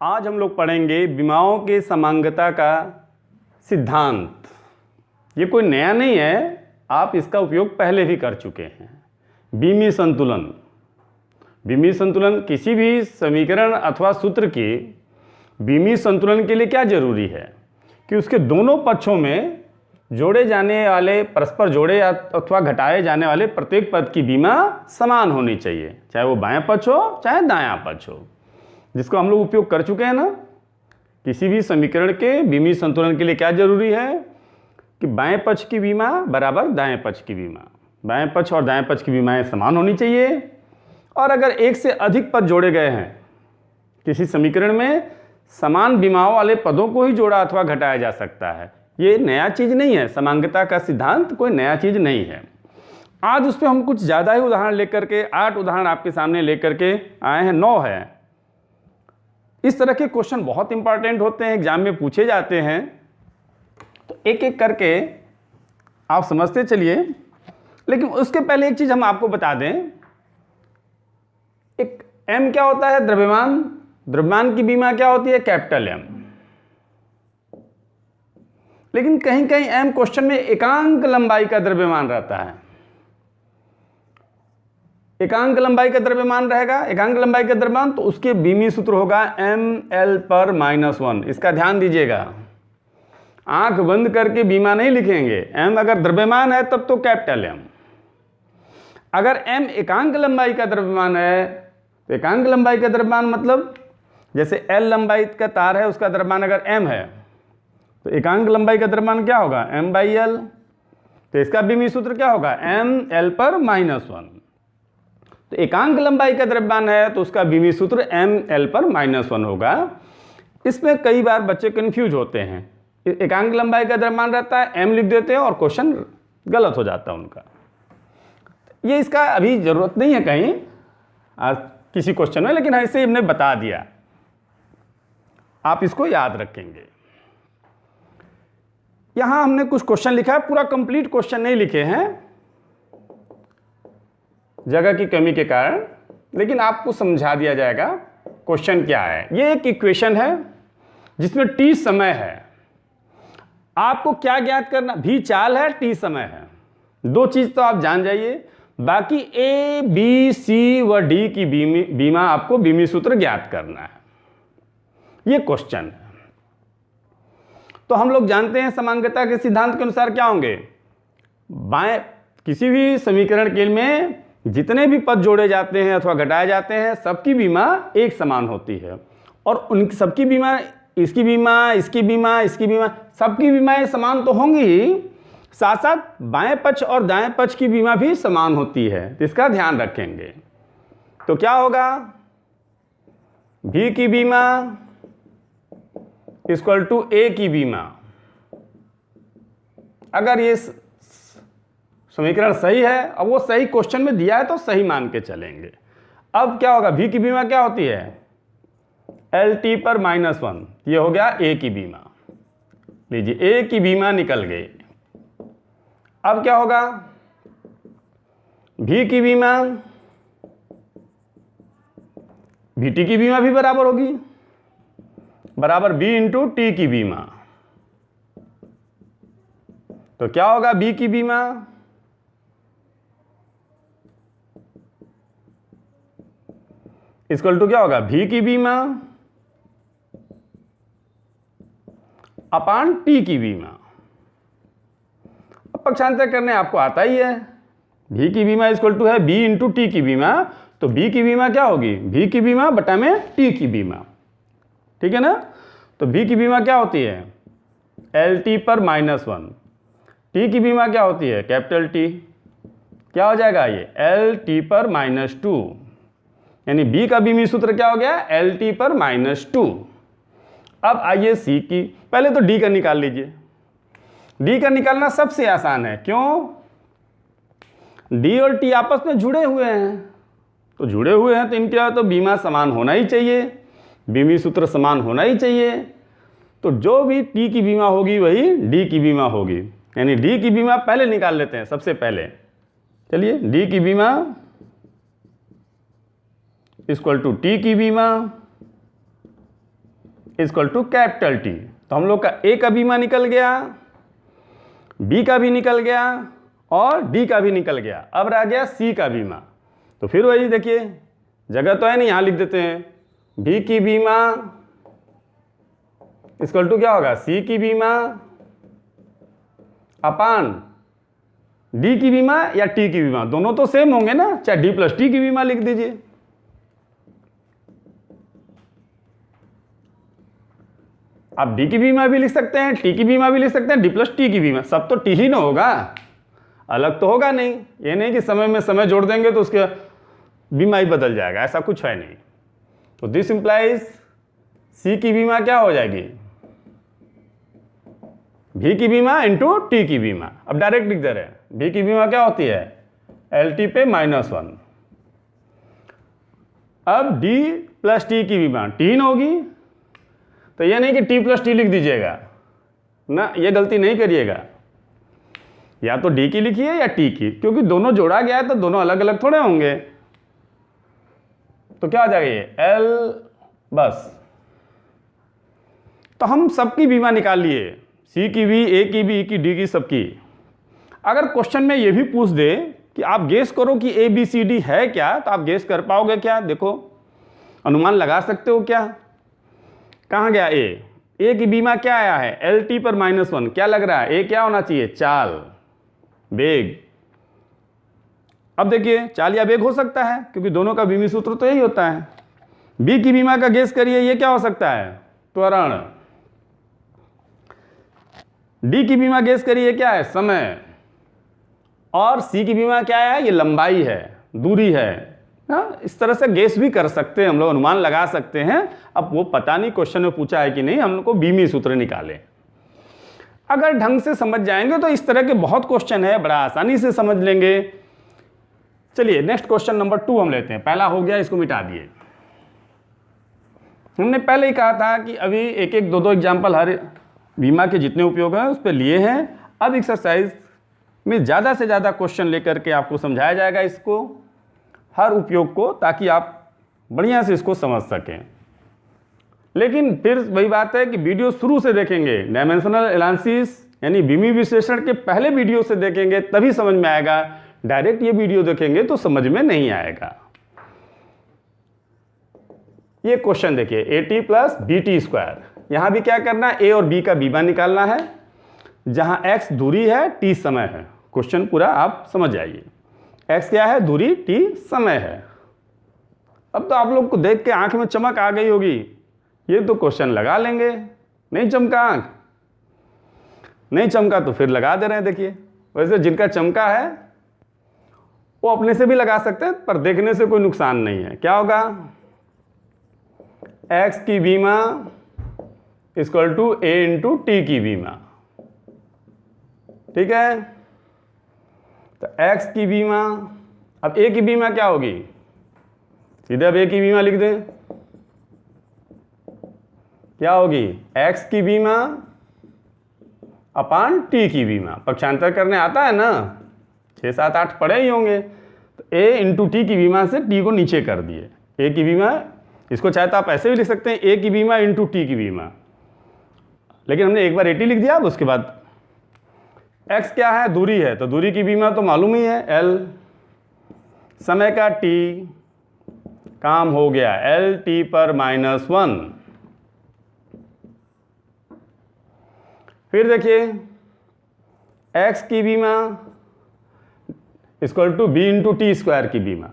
आज हम लोग पढ़ेंगे विमाओं के समांगता का सिद्धांत। ये कोई नया नहीं है, आप इसका उपयोग पहले भी कर चुके हैं। विमीय संतुलन, विमीय संतुलन किसी भी समीकरण अथवा सूत्र के विमीय संतुलन के लिए क्या जरूरी है कि उसके दोनों पक्षों में जोड़े जाने वाले, परस्पर जोड़े अथवा घटाए जाने वाले प्रत्येक पद की विमा समान होनी चाहिए, चाहे वो बायां पक्ष हो चाहे दायां पक्ष हो, जिसको हम लोग उपयोग कर चुके हैं ना। किसी भी समीकरण के विमीय संतुलन के लिए क्या जरूरी है कि बाएं पक्ष की विमा बराबर दाएं पक्ष की विमा, बाएं पक्ष और दाएं पक्ष की विमाएं समान होनी चाहिए। और अगर एक से अधिक पद जोड़े गए हैं किसी समीकरण में, समान विमाओं वाले पदों को ही जोड़ा अथवा घटाया जा सकता है। ये नया चीज़ नहीं है, समांगता का सिद्धांत कोई नया चीज़ नहीं है। आज उस पर हम कुछ ज़्यादा ही उदाहरण लेकर के 8 उदाहरण आपके सामने लेकर के आए हैं, 9 है। इस तरह के क्वेश्चन बहुत इंपॉर्टेंट होते हैं, एग्जाम में पूछे जाते हैं, तो एक एक करके आप समझते चलिए। लेकिन उसके पहले एक चीज़ हम आपको बता दें, एक M क्या होता है? द्रव्यमान। द्रव्यमान की विमा क्या होती है? Capital M। लेकिन कहीं कहीं M क्वेश्चन में एकांक लंबाई का द्रव्यमान रहता है। एकांक लंबाई का द्रव्यमान रहेगा, एकांक लंबाई का द्रव्यमान, तो उसके विमीय सूत्र होगा ml/-1। इसका ध्यान दीजिएगा, आंख बंद करके विमा नहीं लिखेंगे। M अगर द्रव्यमान है तब तो कैपिटल M। अगर M एकांक लंबाई का द्रव्यमान है तो एकांक लंबाई का द्रव्यमान मतलब जैसे L लंबाई का तार है, उसका द्रव्यमान अगर M है तो एकांक लंबाई का द्रव्यमान क्या होगा? m/l। तो इसका विमीय सूत्र क्या होगा? ml/-1। तो एकांक लंबाई का द्रव्यमान है तो उसका विमीय सूत्र ml/-1 होगा। इसमें कई बार बच्चे कंफ्यूज होते हैं, एकांक लंबाई का द्रव्यमान रहता है, m लिख देते हैं और क्वेश्चन गलत हो जाता है उनका। ये इसका अभी जरूरत नहीं है कहीं आज किसी क्वेश्चन में, लेकिन ऐसे हमने बता दिया, आप इसको याद रखेंगे। यहां हमने कुछ क्वेश्चन लिखा है, पूरा कंप्लीट क्वेश्चन नहीं लिखे हैं जगह की कमी के कारण, लेकिन आपको समझा दिया जाएगा क्वेश्चन क्या है। ये एक इक्वेशन है जिसमें t समय है। आपको क्या ज्ञात करना? v चाल है, t समय है। दो चीज तो आप जान जाइए, बाकी a, b, c व d की विमा आपको विमीय सूत्र ज्ञात करना है। ये क्वेश्चन है। तो हम लोग जानते हैं समांगता के सिद्धांत के अनुसार क्या होंगे, बाएं किसी भी समीकरण के में जितने भी पद जोड़े जाते हैं अथवा घटाए जाते हैं, सबकी विमा एक समान होती है। और उन सबकी विमा, इसकी विमा, इसकी विमा, इसकी विमा, सबकी विमाएं समान तो होंगी ही, साथ साथ बाएं पक्ष और दाएं पक्ष की विमा भी समान होती है। तो इसका ध्यान रखेंगे। तो क्या होगा? V की विमा इक्वल टू A की विमा। अगर ये समीकरण सही है, अब वो सही क्वेश्चन में दिया है तो सही मान के चलेंगे। अब क्या होगा? V की विमा क्या होती है? LT/-1। ये हो गया A की विमा। लीजिए A की विमा निकल गई। अब क्या होगा? V की विमा VT की विमा भी बराबर होगी, बराबर B इंटू T की विमा। तो क्या होगा? B की विमा इक्वल टू क्या होगा? V की विमा अपान T की विमा। अब पक्षांतर करने आपको आता ही है। V की विमा इक्वल टू है B इंटू T की विमा, तो B की विमा क्या होगी? V की विमा बटा में T की विमा। ठीक है ना? तो V की विमा क्या होती है? LT/-1। T की विमा क्या होती है? Capital T। क्या हो जाएगा ये? LT/-2। यानी B का विमीय सूत्र क्या हो गया? LT/-2। अब आइए C की, पहले तो D का निकाल लीजिए। D का निकालना सबसे आसान है। क्यों? D और T आपस में जुड़े हुए हैं, तो जुड़े हुए हैं तो इनका तो विमा समान होना ही चाहिए, विमीय सूत्र समान होना ही चाहिए। तो जो भी T की विमा होगी वही D की विमा होगी। यानी D की विमा पहले निकाल लेते हैं सबसे पहले। चलिए, D की विमा इक्वल टू T की विमा इक्वल टू कैपिटल टी। तो हम लोग का ए का बीमा निकल गया, बी का भी निकल गया और डी का भी निकल गया। अब रह गया सी का बीमा। तो फिर वही देखिए, जगह तो है नहीं, यहाँ लिख देते हैं बी की बीमा इक्वल टू क्या होगा, सी की बीमा अपान डी की बीमा या टी की बीमा, दोनों तो सेम होंगे ना, चाहे डी प्लस टी की बीमा लिख दीजिए। आप डी की बीमा भी लिख सकते हैं, टी की बीमा भी लिख सकते हैं, डी प्लस टी की बीमा, सब तो टी ही ना होगा, अलग तो होगा नहीं। ये नहीं कि समय में समय जोड़ देंगे तो उसके बीमा ही बदल जाएगा, ऐसा कुछ है नहीं। तो दिस इंप्लाइज सी की बीमा क्या हो जाएगी, भी की बीमा इंटू टी की बीमा। अब डायरेक्ट लिख दे रहे हैं, भी की बीमा क्या होती है एल टी पे -1। अब डी प्लस टी की बीमा टी न होगी, तो यह नहीं कि टी प्लस टी लिख दीजिएगा ना, ये गलती नहीं करिएगा, या तो डी की लिखिए या टी की, क्योंकि दोनों जोड़ा गया है तो दोनों अलग अलग थोड़े होंगे। तो क्या हो जाएगा ये एल बस। तो हम सबकी बीमा निकाल लिए, सी की भी, ए की भी, ई की, डी की, सबकी। अगर क्वेश्चन में ये भी पूछ दे कि आप गेस करो कि ए बी सी डी है क्या, तो आप गेस कर पाओगे क्या, देखो अनुमान लगा सकते हो क्या। कहाँ गया ए की बीमा क्या आया है एल टी पर -1, क्या लग रहा है ए क्या होना चाहिए, चाल वेग। अब देखिए चाल या वेग हो सकता है क्योंकि दोनों का बीमी सूत्र तो यही होता है। बी की बीमा का गेस करिए, ये क्या हो सकता है, त्वरण। डी की बीमा गेस करिए क्या है, समय। और सी की बीमा क्या है, ये लंबाई है, दूरी है। हाँ, इस तरह से गेस भी कर सकते हैं हम लोग, अनुमान लगा सकते हैं। अब वो पता नहीं क्वेश्चन में पूछा है कि नहीं, हम लोग को बीमी सूत्र निकाले। अगर ढंग से समझ जाएंगे तो इस तरह के बहुत क्वेश्चन है, बड़ा आसानी से समझ लेंगे। चलिए नेक्स्ट क्वेश्चन नंबर 2 हम लेते हैं। पहला हो गया, इसको मिटा दिए। हमने पहले ही कहा था कि अभी एक एक दो दो एग्जाम्पल हर बीमा के जितने उपयोग हैं उस पर लिए हैं। अब एक्सरसाइज में ज़्यादा से ज़्यादा क्वेश्चन लेकर के आपको समझाया जाएगा इसको, हर उपयोग को, ताकि आप बढ़िया से इसको समझ सकें। लेकिन फिर वही बात है कि वीडियो शुरू से देखेंगे, डायमेंशनल एनालिसिस यानी बीमी विश्लेषण के पहले वीडियो से देखेंगे तभी समझ में आएगा। डायरेक्ट ये वीडियो देखेंगे तो समझ में नहीं आएगा। ये क्वेश्चन देखिए, A T plus B T square. यहाँ भी क्या करना है, ए और बी का बीमा निकालना है, जहाँ x दूरी है, t समय है। क्वेश्चन पूरा आप समझ जाइए, x क्या है, दूरी, t समय है। अब तो आप लोग को देख के आंख में चमक आ गई होगी, ये तो क्वेश्चन लगा लेंगे। नहीं चमका आंख, नहीं चमका तो फिर लगा दे रहे हैं। देखिए वैसे जिनका चमका है वो अपने से भी लगा सकते हैं, पर देखने से कोई नुकसान नहीं है। क्या होगा, x की बीमा equal to a into T की बीमा, ठीक है। तो x की बीमा, अब a की बीमा क्या होगी, सीधे अब a की बीमा लिख दें, क्या होगी, x की बीमा अपान t की बीमा। पक्षांतर करने आता है ना, 6 7 8 पढ़े ही होंगे। तो a इंटू टी की बीमा से t को नीचे कर दिए, a की बीमा, इसको चाहे तो आप ऐसे भी लिख सकते हैं, a की बीमा इंटू टी की बीमा, लेकिन हमने एक बार 80 लिख दिया। अब उसके बाद x क्या है, दूरी है, तो दूरी की बीमा तो मालूम ही है l, समय का t, काम हो गया एल टी पर -1। फिर देखिए x की बीमा equal to B into T square की बीमा।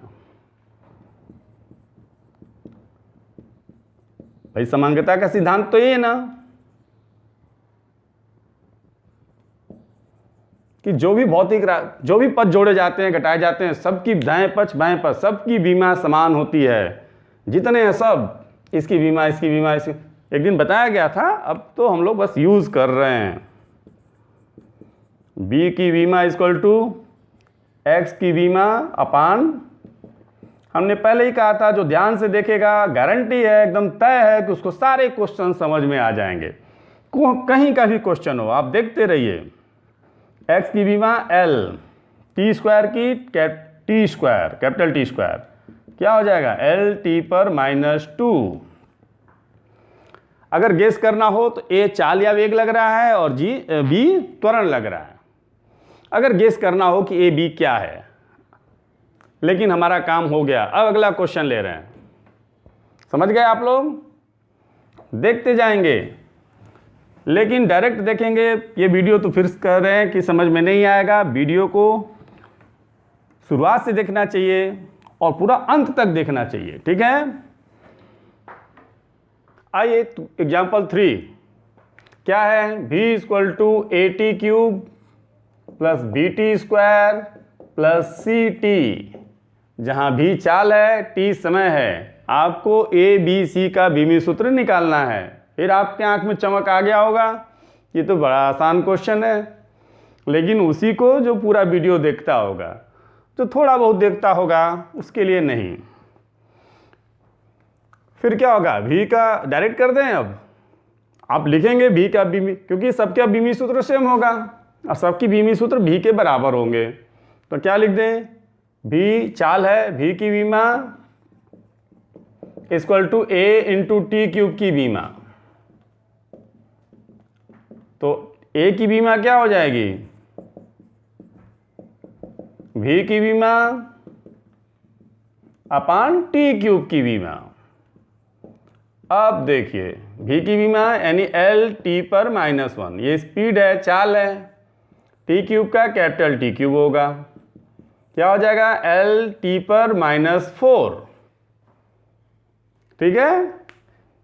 भाई समांगता का सिद्धांत तो ये है ना कि जो भी भौतिक जो भी पद जोड़े जाते हैं, घटाए जाते हैं, सबकी दाएं पक्ष बाएं पक्ष सबकी बीमा समान होती है। जितने हैं सब, इसकी बीमा, इसकी बीमा, इसकी, एक दिन बताया गया था, अब तो हम लोग बस यूज कर रहे हैं। बी की बीमा इक्वल टू एक्स की बीमा अपान, हमने पहले ही कहा था जो ध्यान से देखेगा गारंटी है, एकदम तय है कि उसको सारे क्वेश्चन समझ में आ जाएंगे। कहीं का भी क्वेश्चन हो आप देखते रहिए। एक्स की बीमा एल, टी स्क्वायर की T square, capital T square, क्या हो जाएगा एल टी पर -2। अगर गेस करना हो तो ए चाल या वेग लग रहा है और बी त्वरण लग रहा है। अगर गेस करना हो कि ए बी क्या है, लेकिन हमारा काम हो गया। अब अगला क्वेश्चन ले रहे हैं। समझ गए आप लोग? देखते जाएंगे, लेकिन डायरेक्ट देखेंगे ये वीडियो तो फिर कह रहे हैं कि समझ में नहीं आएगा। वीडियो को शुरुआत से देखना चाहिए और पूरा अंत तक देखना चाहिए, ठीक है? आइए एग्जाम्पल 3 क्या है? v equal to A T cube plus B T square plus C T, जहाँ भी चाल है टी समय है। आपको ए बी सी का बीमी सूत्र निकालना है। फिर आपके आंख में चमक आ गया होगा, ये तो बड़ा आसान क्वेश्चन है। लेकिन उसी को जो पूरा वीडियो देखता होगा, जो थोड़ा बहुत देखता होगा, उसके लिए नहीं। फिर क्या होगा? v का डायरेक्ट कर दें। अब आप लिखेंगे v का बीमी, क्योंकि सबका बीमी सूत्र सेम होगा और सबकी बीमी सूत्र v के बराबर होंगे। तो क्या लिख दें? v चाल है, v की बीमा equal to a into T cube की बीमा। तो a की बीमा क्या हो जाएगी? v की बीमा अपान टी क्यूब की बीमा। अब देखिए v की बीमा यानी एल टी पर -1, ये स्पीड है, चाल है। टी क्यूब का कैपिटल टी क्यूब होगा, क्या हो जाएगा? एल टी पर -4, ठीक है?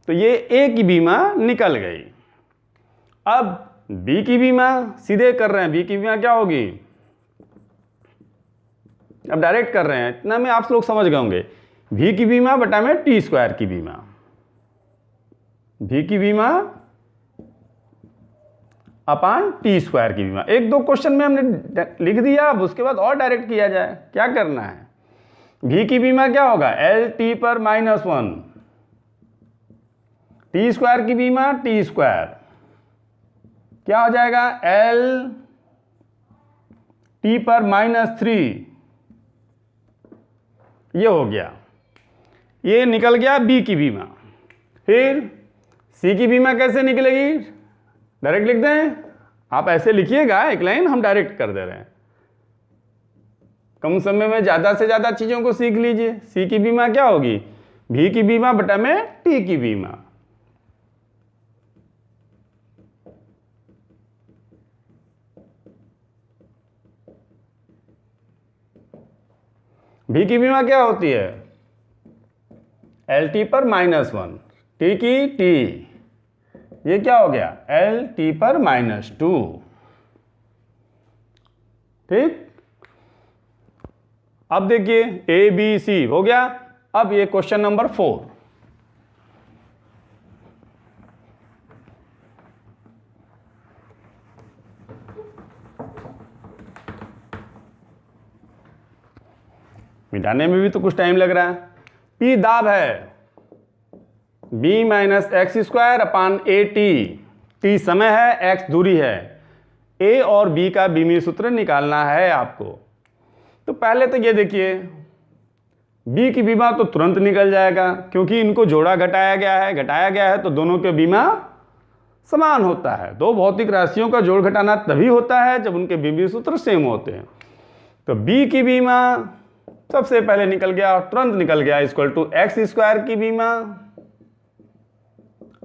तो ये ए की बीमा निकल गई। अब बी की बीमा सीधे कर रहे हैं। बी की बीमा क्या होगी? अब डायरेक्ट कर रहे हैं, इतना में आप लोग समझ गए होंगे। वी की बीमा बटा में टी स्क्वायर की बीमा। वी की बीमा अपान टी स्क्वायर की बीमा। एक दो क्वेश्चन में हमने लिख दिया, अब उसके बाद और डायरेक्ट किया जाए। क्या करना है? वी की बीमा क्या होगा? एल टी पर -1, टी स्क्वायर की बीमा टी स्क्वायर, क्या हो जाएगा? एल टी पर -3, ये हो गया। ये निकल गया बी की बीमा। फिर सी की बीमा कैसे निकलेगी? डायरेक्ट लिख दें। आप ऐसे लिखिएगा एक लाइन, हम डायरेक्ट कर दे रहे हैं। कम समय में ज़्यादा से ज़्यादा चीज़ों को सीख लीजिए। सी की बीमा क्या होगी? भी की बीमा बटा में टी की बीमा। भी की बीमा क्या होती है? एल टी पर -1, टी की टी, ये क्या हो गया? एल टी पर -2, ठीक। अब देखिए ए बी सी हो गया। अब ये क्वेश्चन नंबर 4, मिटाने में भी तो कुछ टाइम लग रहा है। P दाब है, b - x² upon A T, T समय है, x दूरी है। a और b का बीमी सूत्र निकालना है आपको। तो पहले तो ये देखिए, b की बीमा तो तुरंत निकल जाएगा, क्योंकि इनको जोड़ा घटाया गया है। घटाया गया है तो दोनों के बीमा समान होता है। दो भौतिक राशियों का जोड़ घटाना तभी होता है जब उनके बीमी सूत्र सेम होते हैं। तो b की बीमा सबसे पहले निकल गया और तुरंत निकल गया, इक्वल टू x² की बीमा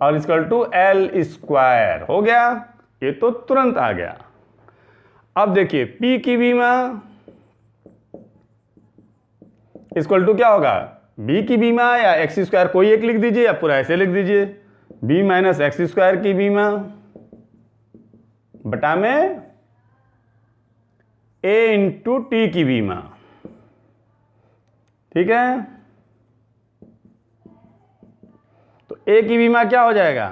और इक्वल टू L² हो गया। ये तो तुरंत आ गया। अब देखिए P की बीमा इक्वल टू क्या होगा? B की बीमा या x² कोई एक लिख दीजिए या पूरा ऐसे लिख दीजिए। b - x² की बीमा बटा में a इंटू टी की बीमा, ठीक है। तो a की बीमा क्या हो जाएगा?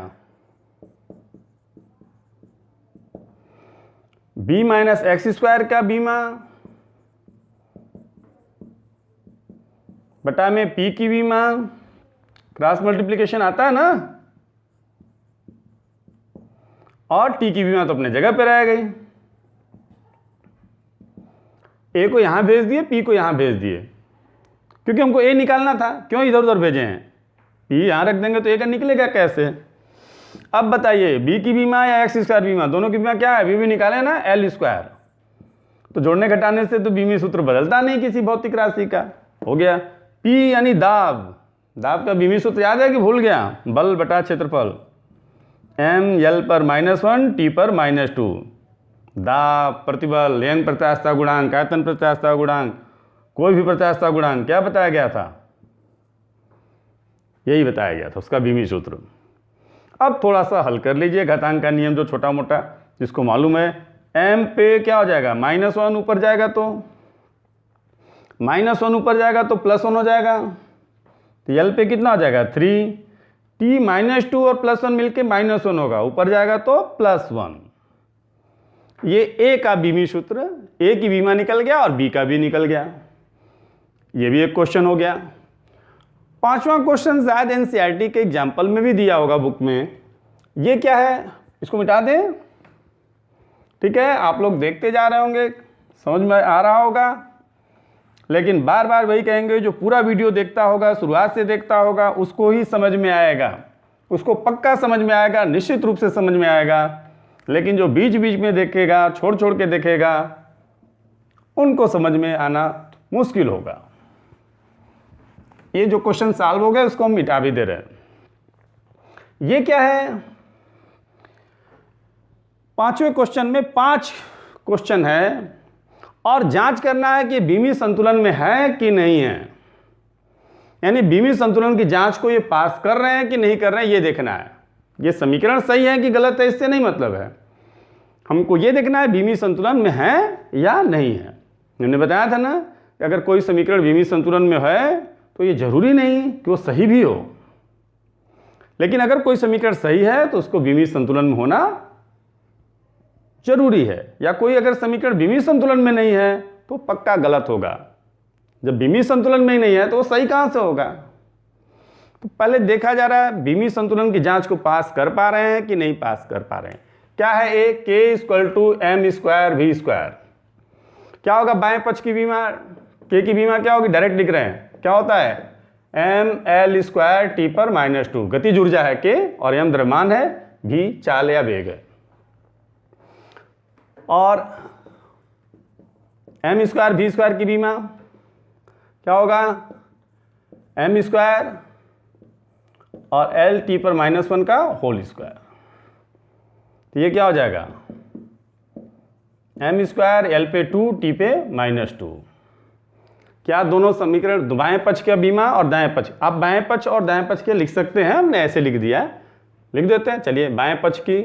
b - x² का बीमा बटा में p की बीमा, क्रॉस मल्टीप्लिकेशन आता है ना, और t की बीमा तो अपने जगह पे रह गई। a को यहां भेज दिए, p को यहां भेज दिए, क्योंकि हमको a निकालना था। क्यों इधर उधर भेजे हैं? p यहां रख देंगे तो a का निकलेगा कैसे? अब बताइए बी की बीमा या एक्स स्क्वायर बीमा, दोनों की बीमा क्या है, बी निकाले ना एल स्क्वायर, तो जोड़ने घटाने से तो बीमी सूत्र बदलता नहीं किसी भौतिक राशि का। हो गया पी यानी दाब, दाब का बीमी सूत्र याद है कि भूल गया, बल बटा क्षेत्रफल, एम एल पर -1 टी पर -2, दाब प्रतिबल यंग प्रत्यास्थता गुणांक आयतन प्रत्यास्थता गुणांक कोई भी प्रत्यास्थता गुणांक क्या बताया गया था, यही बताया गया था उसका बीमी सूत्र। अब थोड़ा सा हल कर लीजिए घातांक का नियम जो छोटा मोटा जिसको मालूम है, m पे क्या हो जाएगा -1 ऊपर जाएगा तो -1 ऊपर जाएगा तो +1 हो जाएगा, तो l पे कितना हो जाएगा 3, t -2 और +1 मिलके -1 होगा, ऊपर जाएगा तो +1। ये a का बीमी सूत्र, a की बीमा निकल गया और b का भी निकल गया। ये भी एक क्वेश्चन हो गया। पांचवा क्वेश्चन शायद एनसीईआरटी के एग्जाम्पल में भी दिया होगा बुक में। ये क्या है, इसको मिटा दें, ठीक है, आप लोग देखते जा रहे होंगे, समझ में आ रहा होगा, लेकिन बार बार वही कहेंगे, जो पूरा वीडियो देखता होगा, शुरुआत से देखता होगा, उसको ही समझ में आएगा, उसको पक्का समझ में आएगा, निश्चित रूप से समझ में आएगा। लेकिन जो बीच बीच में देखेगा, छोड़ छोड़ के देखेगा, उनको समझ में आना मुश्किल होगा। ये जो क्वेश्चन सॉल्व हो गए उसको हम मिटा भी दे रहे हैं। ये क्या है, पांचवें क्वेश्चन में 5 क्वेश्चन है और जांच करना है कि बीमी संतुलन में है कि नहीं है, यानी बीमी संतुलन की जांच को ये पास कर रहे हैं कि नहीं कर रहे हैं, ये देखना है। ये समीकरण सही है कि गलत है इससे नहीं मतलब है, हमको ये देखना है बीमी संतुलन में है या नहीं है। मैंने बताया था ना कि अगर कोई समीकरण बीमी संतुलन में है तो ये जरूरी नहीं कि वो सही भी हो, लेकिन अगर कोई समीकरण सही है तो उसको बीमी संतुलन में होना जरूरी है, या कोई अगर समीकरण बीमी संतुलन में नहीं है तो पक्का गलत होगा। जब बीमी संतुलन में ही नहीं है तो वो सही कहां से होगा। तो पहले देखा जा रहा है बीमी संतुलन की जांच को पास कर पा रहे हैं कि नहीं पास कर पा रहे हैं। क्या है ए, k = m²v²। क्या होगा बाएं पक्ष की बीमा, k की बीमा क्या होगी, डायरेक्ट लिख रहे हैं, क्या होता है ml² t पर -2, गतिज ऊर्जा है k और m द्रव्यमान है, v चाल या वेग है। और m² v² की बीमा क्या होगा m² और l t पर -1 का होल स्क्वायर, तो ये क्या हो जाएगा m² l पे 2 t पे -2। क्या दोनों समीकरण बाएं पक्ष का बीमा और दाएं पक्ष, आप बाएं पक्ष और दाएं पक्ष के लिख सकते हैं, हमने ऐसे लिख दिया है, लिख देते हैं। चलिए बाएं पक्ष की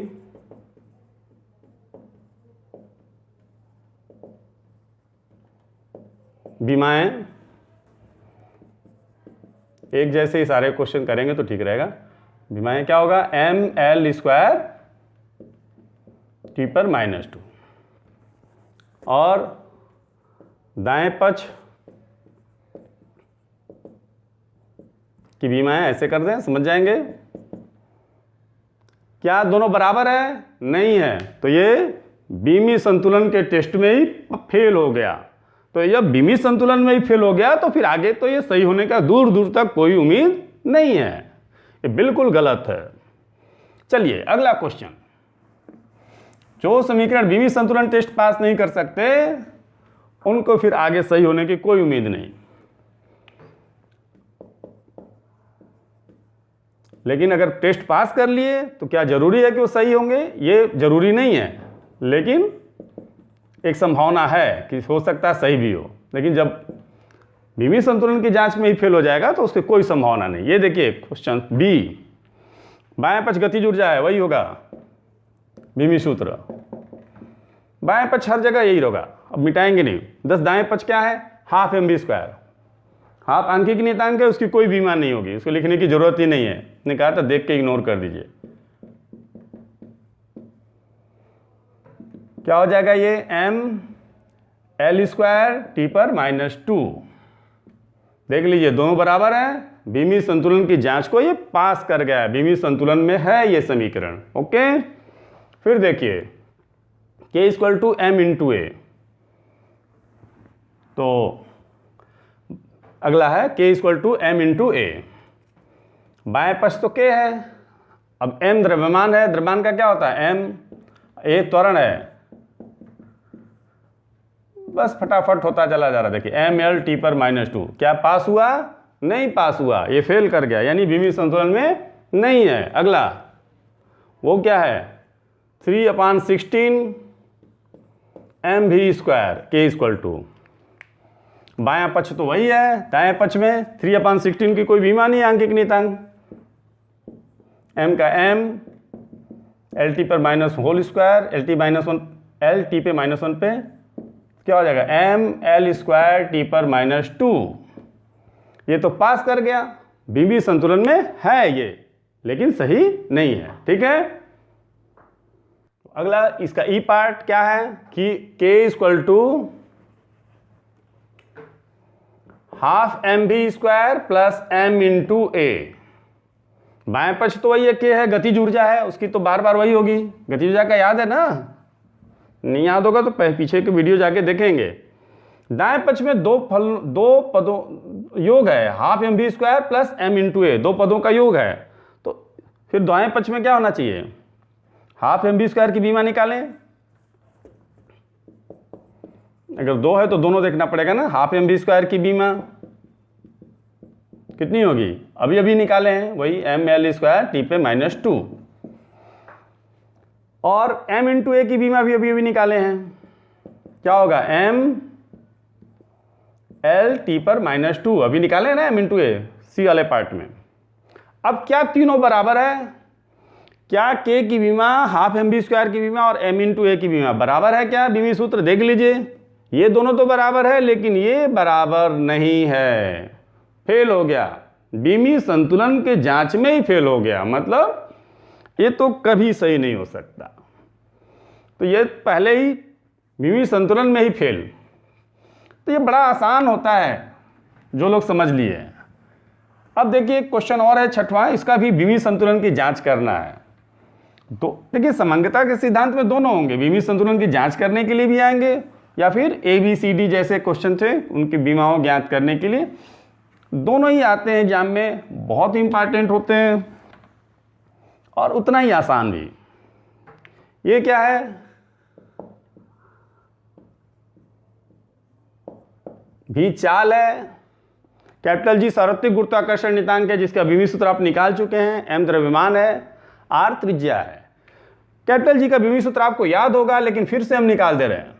बीमाएं, एक जैसे ही सारे क्वेश्चन करेंगे तो ठीक रहेगा। बीमाएं क्या होगा ml² t पर -2, और दाएं पक्ष की बीमाएं ऐसे कर दें, समझ जाएंगे। क्या दोनों बराबर है, नहीं है, तो ये बीमी संतुलन के टेस्ट में ही फेल हो गया। तो जब बीमी संतुलन में ही फेल हो गया तो फिर आगे तो ये सही होने का दूर दूर तक कोई उम्मीद नहीं है, ये बिल्कुल गलत है। चलिए अगला क्वेश्चन, जो समीकरण बीमी संतुलन टेस्ट पास नहीं कर सकते उनको फिर आगे सही होने की कोई उम्मीद नहीं। लेकिन अगर टेस्ट पास कर लिए तो क्या जरूरी है कि वो सही होंगे, ये जरूरी नहीं है, लेकिन एक संभावना है कि हो सकता है सही भी हो। लेकिन जब बीमी संतुलन की जांच में ही फेल हो जाएगा तो उसकी कोई संभावना नहीं। ये देखिए क्वेश्चन बी, बाएं पक्ष गतिज ऊर्जा है, वही होगा बीमी सूत्र, बाएं पक्ष हर जगह यही होगा, अब मिटाएंगे नहीं। 10 दाएं पक्ष क्या है, हाफ mv², हाफ आंखिक नियतांक है, उसकी कोई बीमा नहीं होगी, उसको लिखने की जरूरत ही नहीं है, ने कहा था देख के इग्नोर कर दीजिए। क्या हो जाएगा ये ml² t पर -2, देख लीजिए दोनों बराबर हैं, बीमी संतुलन की जांच को ये पास कर गया है, बीमी संतुलन में है ये समीकरण। ओके, फिर देखिए k = m × a, तो अगला है k = m × a, बाएं पक्ष तो k है अब m द्रव्यमान है, द्रव्यमान का क्या होता है m, a त्वरण है, बस फटाफट होता चला जा रहा है। देखिए mL/T/-2, क्या पास हुआ? नहीं पास हुआ, ये फेल कर गया, यानी बीमी संतुलन में नहीं है। अगला वो क्या है? 3/16 mv² k = बायां पक्ष तो वही है, दाएं पक्ष में 3/16 की कोई बीमा नहीं है, आंकिक नियतांक m का m L/T/-2 L/T/-1 पे क्या हो जाएगा? mL²T/-2। ये तो पास कर गया, बीमी संतुलन में है ये, लेकिन सही नहीं है। ठीक है, अगला इसका ई पार्ट क्या है कि k = ½ mv² + m × a। बाएं पक्ष तो वही है, k है, गतिज ऊर्जा है, उसकी तो बार बार वही होगी। गतिज ऊर्जा का याद है ना? नहीं याद होगा तो पीछे के वीडियो जाके देखेंगे। दाएं पक्ष में दो पदों योग है, ½ mv² + m × a, दो पदों का योग है, तो फिर दाएं पक्ष में क्या होना चाहिए? ½ mv² की बीमा निकालें। अगर दो है तो दोनों देखना पड़ेगा ना। ½ mv² की बीमा कितनी होगी? अभी अभी निकाले हैं, वही mL²T/-2, और m × a की बीमा भी अभी अभी निकाले हैं। क्या होगा? mL/T/-2 अभी निकाले ना, m × a सी वाले पार्ट में। अब क्या तीनों बराबर है? क्या k की बीमा, ½ mv² की बीमा और m × a की बीमा बराबर है क्या? बीमी सूत्र देख लीजिए, ये दोनों तो बराबर है, लेकिन ये बराबर नहीं है, फेल हो गया। बीमी संतुलन के जांच में ही फेल हो गया, मतलब ये तो कभी सही नहीं हो सकता। तो ये पहले ही बीमी संतुलन में ही फेल। तो ये बड़ा आसान होता है जो लोग समझ लिए। अब देखिए क्वेश्चन और है, छठवां, इसका भी बीमी संतुलन की जांच करना है। तो देखिए समंगता के सिद्धांत में दोनों होंगे, बीमी संतुलन की जांच करने के लिए भी आएंगे, या फिर ABCD जैसे क्वेश्चन थे उनकी बीमाओं ज्ञात करने के लिए, दोनों ही आते हैं एग्जाम में, बहुत इंपॉर्टेंट होते हैं और उतना ही आसान भी। ये क्या है? भी चाल है, कैपिटल G सार्वत्रिक गुरुत्वाकर्षण नियतांक है, जिसका बीमी सूत्र आप निकाल चुके हैं। m द्रव्यमान है, r त्रिज्या है। कैपिटल G का बीमी सूत्र आपको याद होगा, लेकिन फिर से हम निकाल दे रहे हैं।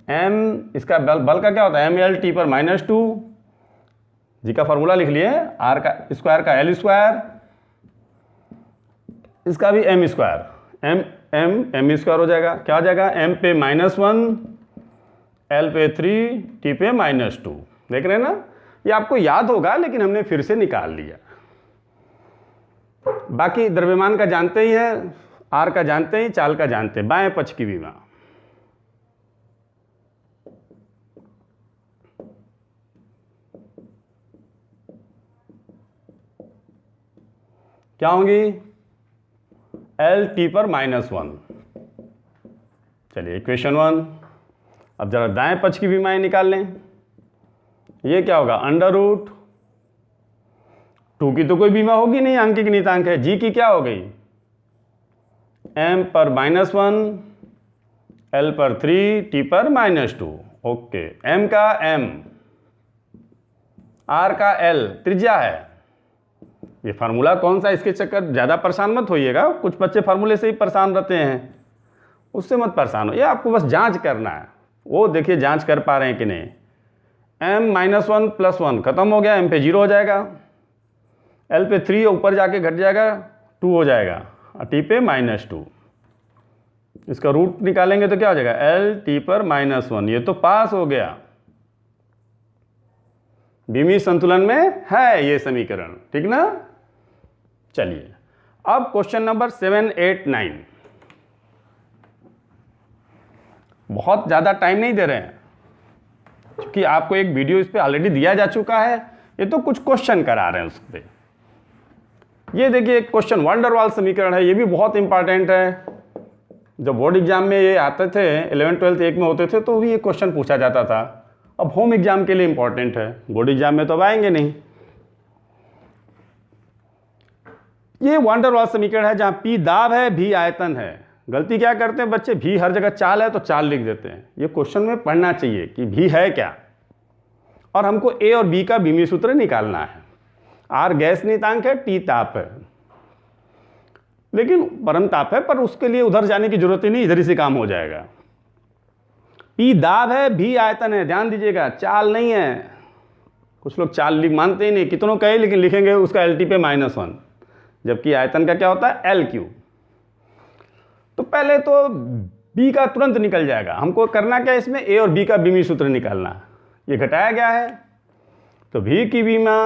m, इसका बल का क्या होता है? mL/T/-2, जी का फॉर्मूला लिख लिए, r का स्क्वायर का L², इसका भी m², m² हो जाएगा। क्या हो जाएगा? m/-1 L/3 T/-2। देख रहे हैं ना, ये आपको याद होगा, लेकिन हमने फिर से निकाल लिया। बाकी द्रव्यमान का जानते ही हैं, r का जानते ही, चाल का जानते हैं। बाएं पक्ष की बीमा क्या होंगी? L/T/-1। चलिए इक्वेशन 1। अब जरा दाएं पक्ष की बीमाएं निकाल लें। ये क्या होगा? √2 की तो कोई बीमा होगी नहीं, आंकिक नियतांक है। जी की क्या हो गई? m/-1 L/3 T/-2। Okay, m का m, r का l, त्रिज्या है। ये फार्मूला कौन सा, इसके चक्कर ज़्यादा परेशान मत होइएगा, कुछ बच्चे फार्मूले से ही परेशान रहते हैं, उससे मत परेशान हो। ये आपको बस जांच करना है, वो देखिए जांच कर पा रहे हैं कि नहीं। m-1 + 1 खत्म हो गया, m पे 0 हो जाएगा, l पे 3 ऊपर जाके घट जाएगा, 2 हो जाएगा, T/-2। इसका रूट निकालेंगे तो क्या हो जाएगा? L/T/-1। ये तो पास हो गया, बीमी संतुलन में है ये समीकरण, ठीक ना। चलिए अब क्वेश्चन नंबर 7, 8, 9। बहुत ज़्यादा टाइम नहीं दे रहे हैं, क्योंकि आपको एक वीडियो इस पे ऑलरेडी दिया जा चुका है, ये तो कुछ क्वेश्चन करा रहे हैं उस पर। ये देखिए क्वेश्चन वंडरवाल समीकरण है, ये भी बहुत इंपॉर्टेंट है। जब बोर्ड एग्जाम में ये आते थे 11th 12th एक में होते थे तो भी ये क्वेश्चन पूछा जाता था। अब होम एग्जाम के लिए इंपॉर्टेंट है, बोर्ड एग्जाम में तो अब आएंगे नहीं। ये वान डर वाल्स समीकरण है जहाँ P दाब है, V आयतन है। गलती क्या करते हैं बच्चे, V हर जगह चाल है तो चाल लिख देते हैं। ये क्वेश्चन में पढ़ना चाहिए कि V है क्या, और हमको A और B का बीमीय सूत्र निकालना है। R गैस नियतांक है, T ताप है, लेकिन परम ताप है, पर उसके लिए उधर जाने की जरूरत ही नहीं, इधर ही से काम हो जाएगा। P दाब है, V आयतन है, ध्यान दीजिएगा चाल नहीं है। कुछ लोग चाल लिख मानते ही नहीं, कितनों कहे लेकिन लिखेंगे उसका LT पे -1, जबकि आयतन का क्या होता है LQ। तो पहले तो B का तुरंत निकल जाएगा। हमको करना क्या है, इसमें A और B का बीमीय सूत्र निकालना। ये घटाया गया है तो V की बीमा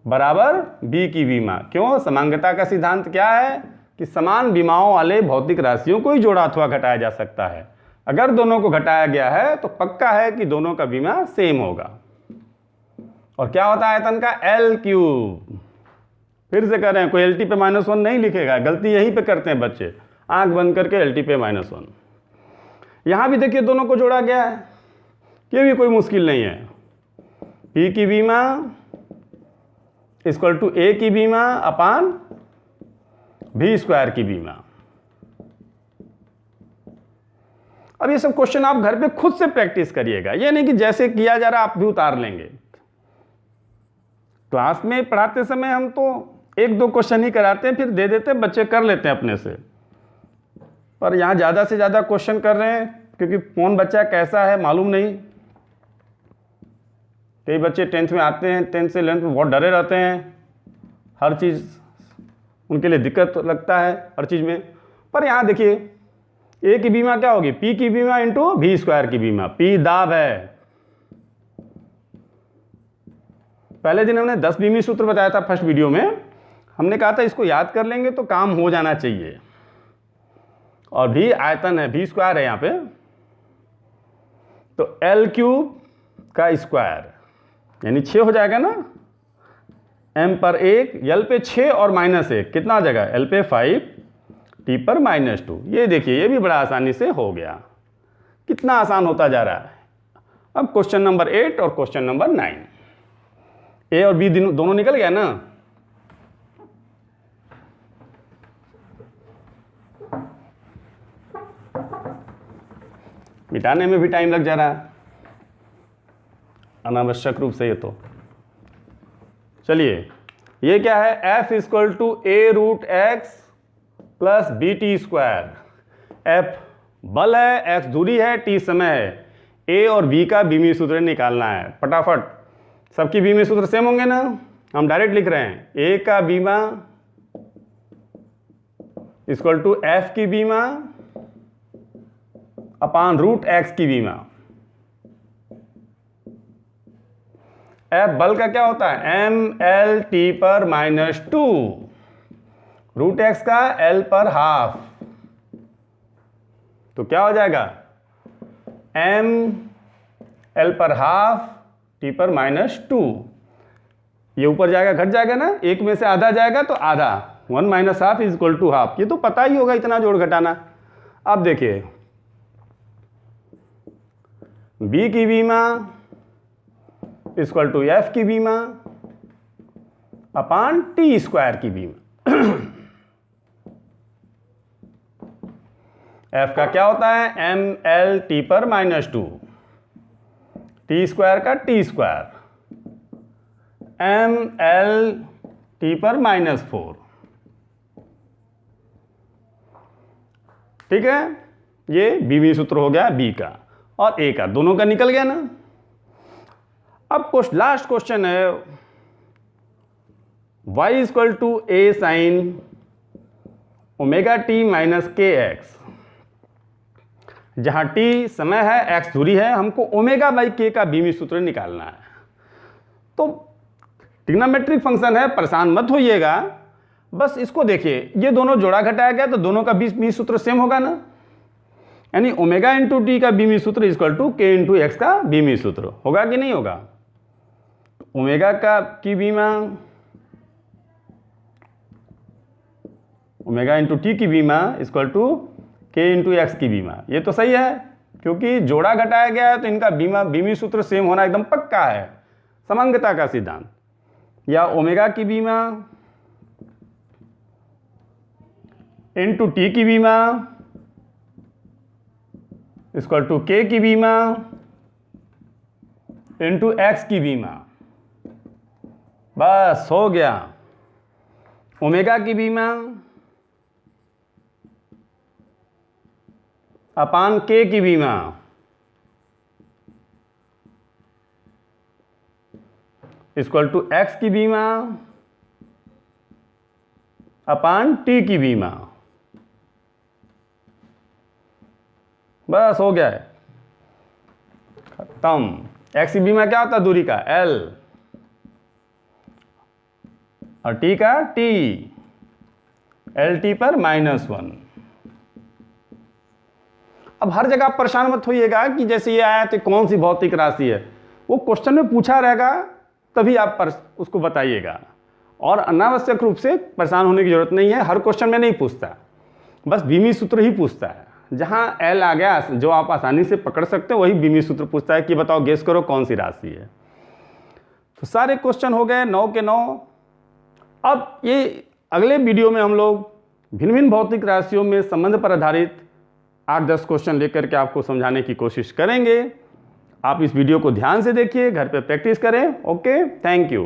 बराबर B की बीमा। क्यों, समांगता का सिद्धांत क्या है कि समान बीमाओं वाले भौतिक राशियों को ही जोड़ा अथवा घटाया जा सकता है। अगर दोनों को घटाया गया है तो पक्का है कि दोनों का बीमा सेम होगा। और क्या होता है आयतन का L3। फिर से कर रहे हैं, कोई LT पे -1 नहीं लिखेगा, गलती यहीं पे करते हैं बच्चे, आंख बंद करके LT पे -1। यहां भी देखिए दोनों को जोड़ा गया है, ये भी कोई मुश्किल नहीं है। P की बीमा इक्वल टू A की बीमा अपान V² की बीमा। अब ये सब क्वेश्चन आप घर पे खुद से प्रैक्टिस करिएगा, ये नहीं कि जैसे किया जा रहा आप भी उतार लेंगे। क्लास में पढ़ाते समय हम तो 1-2 क्वेश्चन ही कराते हैं, फिर दे देते हैं, बच्चे कर लेते हैं अपने से। पर यहाँ ज़्यादा से ज़्यादा क्वेश्चन कर रहे हैं क्योंकि कौन बच्चा कैसा है मालूम नहीं। कई बच्चे 10th में आते हैं, 10th से 11th में बहुत डरे रहते हैं, हर चीज़ उनके लिए दिक्कत लगता है हर चीज़ में। पर यहाँ देखिए A की बीमा क्या होगी, P की बीमा इंटू V² की बीमा। P दाब है, पहले दिन हमने 10 बीमीय सूत्र बताया था फर्स्ट वीडियो में, हमने कहा था इसको याद कर लेंगे तो काम हो जाना चाहिए। और V आयतन है, V² है यहाँ पे, तो L³ का स्क्वायर यानी 6 हो जाएगा ना। M पर 1, L पे 6 और -1 कितना हो जाएगा, L पे 5, T पर -2। ये देखिए ये भी बड़ा आसानी से हो गया, कितना आसान होता जा रहा है। अब क्वेश्चन नंबर 8 और क्वेश्चन नंबर 9, A और B दोनों निकल गया ना। मिटाने में भी टाइम लग जा रहा है अनावश्यक रूप से। ये तो चलिए, ये क्या है, F equal to A√x plus BT²। F बल है, x दूरी है, T समय है। A और B का बीमीय सूत्र निकालना है। फटाफट, सबकी बीमीय सूत्र सेम होंगे ना, हम डायरेक्ट लिख रहे हैं। A का बीमा इक्वल टू F की बीमा अपान √x की बीमा। F बल का क्या होता है, mLT पर -2, √x का L पर ½ तो क्या हो जाएगा, mL पर ½ T पर -2। ये ऊपर जाएगा घट जाएगा ना, एक में से आधा जाएगा तो आधा, 1 - ½ इक्वल टू ½ ये तो पता ही होगा इतना जोड़ घटाना। अब देखिए B की बीमा इक्वल टू F की बीमा अपान T² की बीमा। F का क्या होता है, mLT पर -2, T² का T², mLT पर -4। ठीक है, ये बीमीय सूत्र हो गया B का, और A का, दोनों का निकल गया ना। अब लास्ट क्वेश्चन है, y equal to A sin ωt - kx, जहां t समय है, x दूरी है, हमको ω/k का बीमीय सूत्र निकालना है। तो ट्रिग्नोमेट्रिक फंक्शन है, परेशान मत होइएगा, बस इसको देखिए, ये दोनों जोड़ा घटाया गया तो दोनों का बीमीय सूत्र सेम होगा ना, यानी ω × t का बीमीय सूत्र इक्वल टू k × x का बीमीय सूत्र होगा कि नहीं होगा। ओमेगा की बीमा ओमेगा इंटू टी की बीमा इक्वल टू के इंटू एक्स की बीमा। ये तो सही है क्योंकि जोड़ा घटाया गया है तो इनका बीमी सूत्र सेम होना एकदम पक्का है, समांगता का सिद्धांत। या ओमेगा की बीमा इंटू टी की बीमा इक्वल टू के की बीमा इंटू एक्स की बीमा। बस हो गया। ओमेगा की बीमा अपान के की बीमा इक्वल टू एक्स की बीमा अपान टी की बीमा। बस हो गया है, खत्म। एक्स की बीमा क्या होता है? दूरी का एल और टी का टी, एल टी पर -1। अब हर जगह आप परेशान मत होइएगा कि जैसे ये आया तो कौन सी भौतिक राशि है, वो क्वेश्चन में पूछा रहेगा तभी आप उसको बताइएगा। और अनावश्यक रूप से परेशान होने की जरूरत नहीं है, हर क्वेश्चन में नहीं पूछता, बस बीमी सूत्र ही पूछता है। जहाँ एल आ गया जो आप आसानी से पकड़ सकते हैं वही बीमी सूत्र पूछता है कि बताओ गेस करो कौन सी राशि है। तो सारे क्वेश्चन हो गए 9 के 9। अब ये अगले वीडियो में हम लोग भिन्न भिन्न भौतिक राशियों में संबंध पर आधारित 8-10 क्वेश्चन लेकर के आपको समझाने की कोशिश करेंगे। आप इस वीडियो को ध्यान से देखिए, घर पे प्रैक्टिस करें। Okay, thank you.